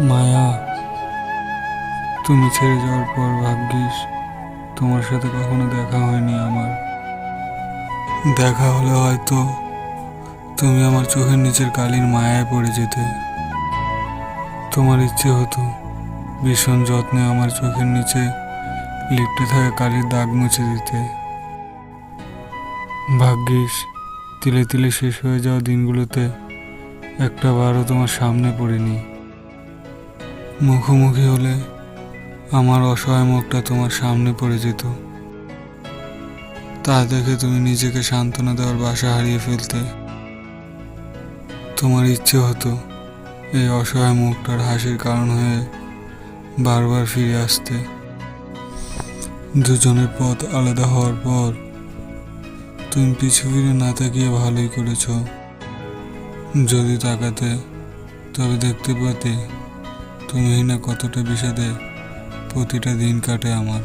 মায়া, তুমি ছেড়ে যাওয়ার পর ভাগ্যিস তোমার সাথে কখনো দেখা হয়নি আমার। দেখা হলে হয়তো তুমি আমার চোখের নিচের কালির মায়ায় পড়ে যেতে। তোমার ইচ্ছে হতো ভীষণ যত্নে আমার চোখের নিচে লিপটে থাকা কালির দাগ মুছে দিতে। ভাগ্যিস তিলে তিলে শেষ হয়ে যাওয়া দিনগুলোতে একটা বারও তোমার সামনে পড়েনি। মুখোমুখি হলে আমার অসহায় মুখটা তোমার সামনে পড়ে যেত। তা দেখে তুমি নিজেকে সান্ত্বনা দেওয়ার বাসা হারিয়ে ফেলতে। তোমার ইচ্ছে হতো এই অসহায় মুখটার হাসির কারণ হয়ে বারবার ফিরে আসতে। দুজনের পথ আলাদা হওয়ার পর তুমি পিছু ফিরে না তাকিয়ে ভালোই করেছ। যদি তাকাতে তবে দেখতে পেতে তুমি না কতটা বিষাদে প্রতিটা দিন কাটে আমার।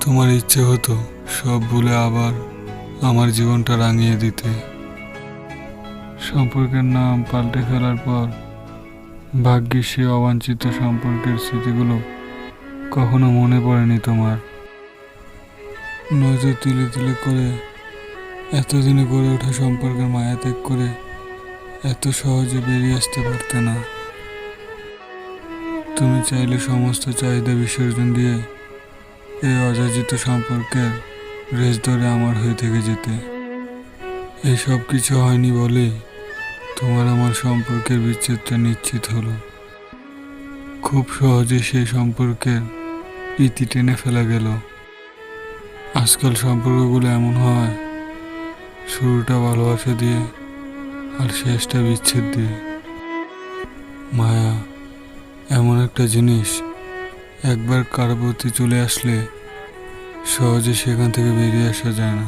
তোমার ইচ্ছে হতো সব ভুলে আবার আমার জীবনটা রাঙিয়ে দিতে। সম্পর্কের নাম পাল্টে ফেলার পর ভাগ্যিস সে অবাঞ্ছিত সম্পর্কের স্মৃতিগুলো কখনো মনে পড়েনি তোমার। নয়তো তিলে তিলে করে এতদিনে গড়ে ওঠা সম্পর্কের মায়া ত্যাগ করে এত সহজে বেরিয়ে আসতে পারতে না। তুমি চাইলে সমস্ত চাহিদা বিসর্জন দিয়ে এই অযাচিত সম্পর্কের রেশ ধরে আমার হয়ে থেকে যেতে। এই সব কিছু হয়নি বলে তোমার আমার সম্পর্কের বিচ্ছেদটা নিশ্চিত হলো। খুব সহজে সেই সম্পর্কের ইতি টেনে ফেলা গেল। আজকাল সম্পর্কগুলো এমন হয়, শুরুটা ভালোবাসা দিয়ে আর শেষটা বিচ্ছেদ দিয়ে। মায়া এমন একটা জিনিস, একবার কারো প্রতি চলে আসলে সহজে সেখান থেকে বেরিয়ে আসা যায় না।